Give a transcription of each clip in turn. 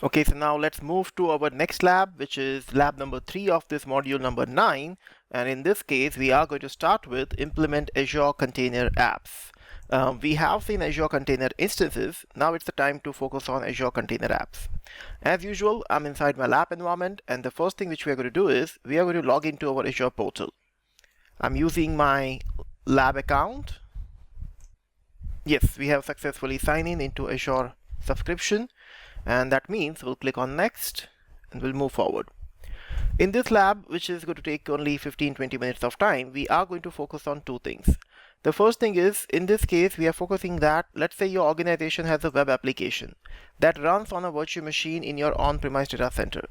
Okay, so now let's move to our next lab, which is lab number 3 of this module number 9. And in this case, we are going to start with implement Azure Container Apps. We have seen Azure Container instances. Now it's the time to focus on Azure Container Apps. As usual, I'm inside my lab environment, and the first thing which we are going to do is we are going to log into our Azure portal. I'm using my lab account. Yes, we have successfully signed in into Azure subscription. And that means we'll click on next and we'll move forward. In this lab, which is going to take only 15-20 minutes of time, we are going to focus on two things. The first thing is, in this case, we are focusing that, let's say your organization has a web application that runs on a virtual machine in your on-premise data center.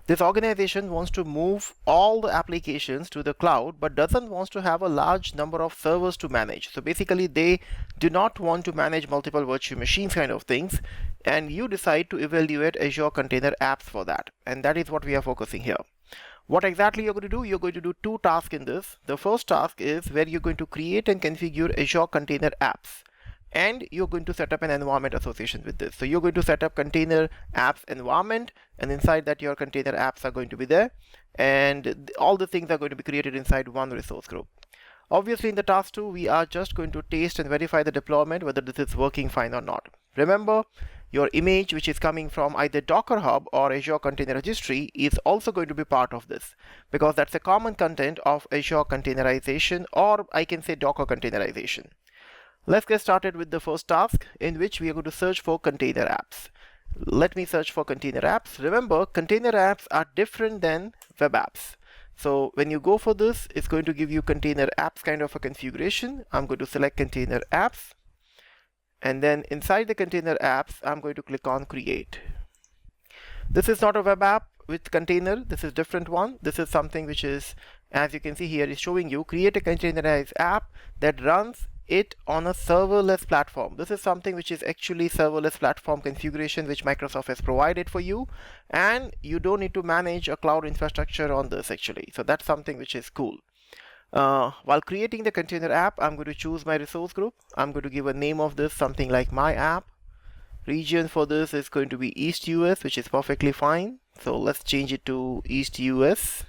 This organization wants to move all the applications to the cloud, but doesn't want to have a large number of servers to manage. So basically, they do not want to manage multiple virtual machines kind of things, and you decide to evaluate Azure Container Apps for that. And that is what we are focusing here. What exactly you're going to do? You're going to do two tasks in this. The first task is where you're going to create and configure Azure Container Apps. And you're going to set up an environment association with this. So you're going to set up container apps environment, and inside that your container apps are going to be there, and all the things are going to be created inside one resource group. Obviously in the task 2, we are just going to test and verify the deployment, whether this is working fine or not. Remember, your image which is coming from either Docker Hub or Azure Container Registry is also going to be part of this, because that's a common content of Azure containerization, or I can say Docker containerization. Let's get started with the first task, in which we are going to search for container apps. Let me search for container apps. Remember, container apps are different than web apps. So when you go for this, it's going to give you container apps kind of a configuration. I'm going to select container apps. And then inside the container apps, I'm going to click on create. This is not a web app with container. This is different one. This is something which is, as you can see here, is showing you create a containerized app that runs it on a serverless platform. This is something which is actually serverless platform configuration which Microsoft has provided for you, and you don't need to manage a cloud infrastructure on this actually. So that's something which is cool. While creating the container app, I'm going to choose my resource group. I'm going to give a name of this something like my app. Region for this is going to be East US, which is perfectly fine. So let's change it to East US.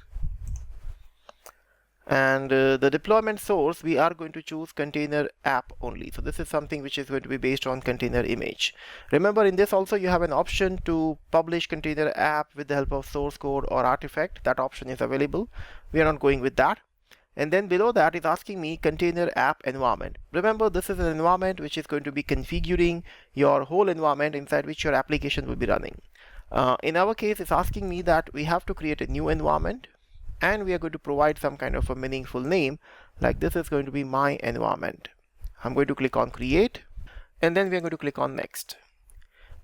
And the deployment source, we are going to choose container app only. So this is something which is going to be based on container image. Remember, in this also you have an option to publish container app with the help of source code or artifact. That option is available. We are not going with that. And then below that is asking me container app environment. Remember, this is an environment which is going to be configuring your whole environment inside which your application will be running. In our case, it's asking me that we have to create a new environment, and we are going to provide some kind of a meaningful name, like this is going to be my environment. I'm going to click on create, and then we are going to click on next.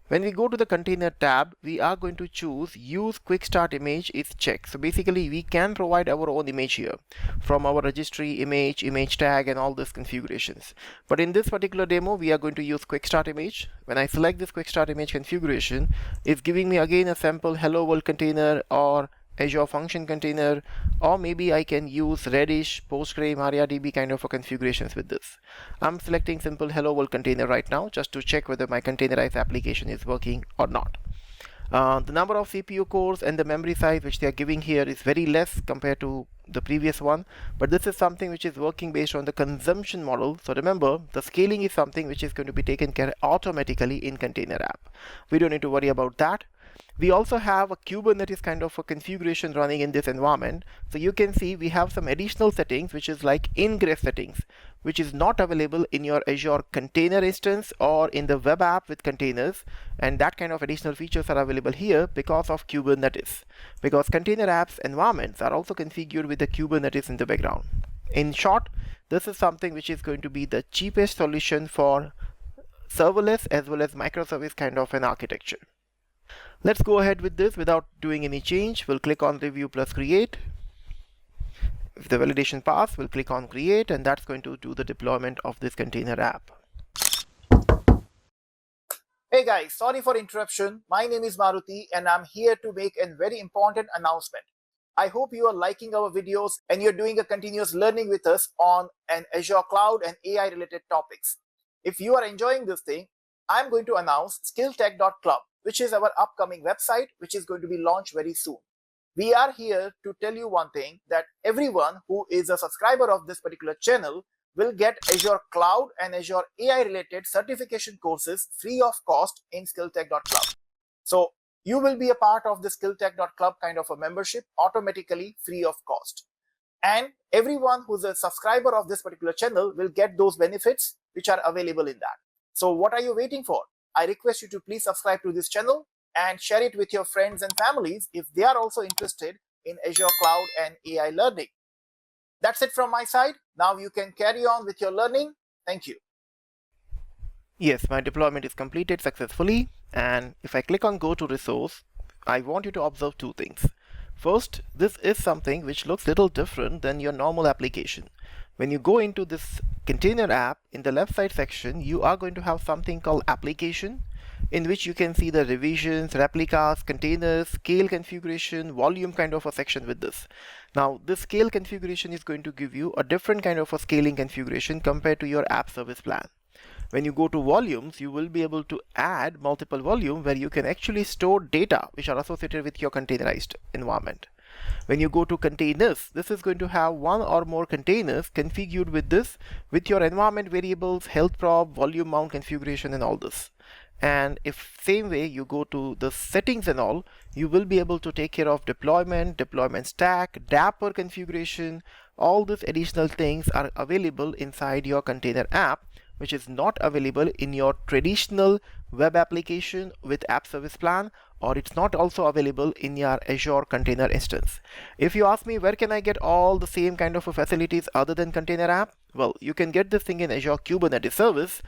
When we go to the container tab, we are going to choose use quick start image is checked. So basically we can provide our own image here from our registry image, image tag, and all these configurations. But in this particular demo, we are going to use quick start image. When I select this quick start image configuration, it's giving me again a sample hello world container or Azure function container, or maybe I can use Redis, Postgre, MariaDB kind of a configurations with this. I'm selecting simple hello world container right now just to check whether my containerized application is working or not. The number of CPU cores and the memory size which they are giving here is very less compared to the previous one, but this is something which is working based on the consumption model. So remember, the scaling is something which is going to be taken care automatically in container app. We don't need to worry about that. We also have a Kubernetes kind of a configuration running in this environment. So you can see we have some additional settings, which is like ingress settings, which is not available in your Azure container instance or in the web app with containers. And that kind of additional features are available here because of Kubernetes, because container apps environments are also configured with the Kubernetes in the background. In short, this is something which is going to be the cheapest solution for serverless as well as microservice kind of an architecture. Let's go ahead with this without doing any change. We'll click on review plus create. If the validation pass, we'll click on create, and that's going to do the deployment of this container app. Hey guys, sorry for interruption. My name is Maruti and I'm here to make a very important announcement. I hope you are liking our videos and you're doing a continuous learning with us on an Azure cloud and AI related topics. If you are enjoying this thing, I'm going to announce SkillTech.club, which is our upcoming website, which is going to be launched very soon. We are here to tell you one thing, that everyone who is a subscriber of this particular channel will get Azure Cloud and Azure AI related certification courses free of cost in SkillTech.club. So you will be a part of the SkillTech.club kind of a membership automatically free of cost. And everyone who's a subscriber of this particular channel will get those benefits which are available in that. So what are you waiting for? I request you to please subscribe to this channel and share it with your friends and families if they are also interested in Azure Cloud and AI learning. That's it from my side. Now you can carry on with your learning. Thank you. Yes, my deployment is completed successfully, and if I click on go to resource, I want you to observe two things. First, this is something which looks a little different than your normal application. When you go into this container app, in the left side section, you are going to have something called application, in which you can see the revisions, replicas, containers, scale configuration, volume kind of a section with this. Now, this scale configuration is going to give you a different kind of a scaling configuration compared to your app service plan. When you go to volumes, you will be able to add multiple volume where you can actually store data which are associated with your containerized environment. When you go to containers, this is going to have one or more containers configured with this, with your environment variables, health prop, volume mount configuration and all this. And if same way you go to the settings and all, you will be able to take care of deployment, deployment stack, dapper configuration. All these additional things are available inside your container app, which is not available in your traditional web application with app service plan, or it's not also available in your Azure container instance. If you ask me where can I get all the same kind of facilities other than container app, well, you can get this thing in Azure Kubernetes service,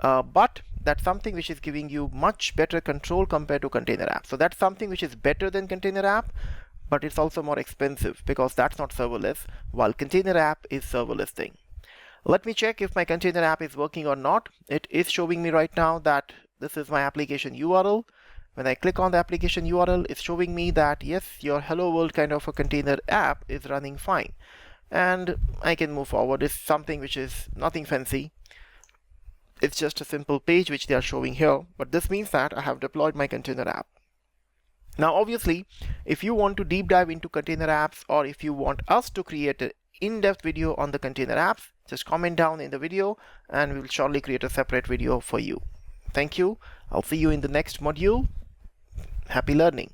but that's something which is giving you much better control compared to container app. So that's something which is better than container app, but it's also more expensive because that's not serverless, while container app is serverless thing. Let me check if my container app is working or not. It is showing me right now that this is my application URL. When I click on the application URL, it's showing me that yes, your hello world kind of a container app is running fine. And I can move forward. It's something which is nothing fancy. It's just a simple page which they are showing here, but this means that I have deployed my container app. Now, obviously, if you want to deep dive into container apps, or if you want us to create an in-depth video on the container apps, just comment down in the video and we will surely create a separate video for you. Thank you. I'll see you in the next module. Happy learning.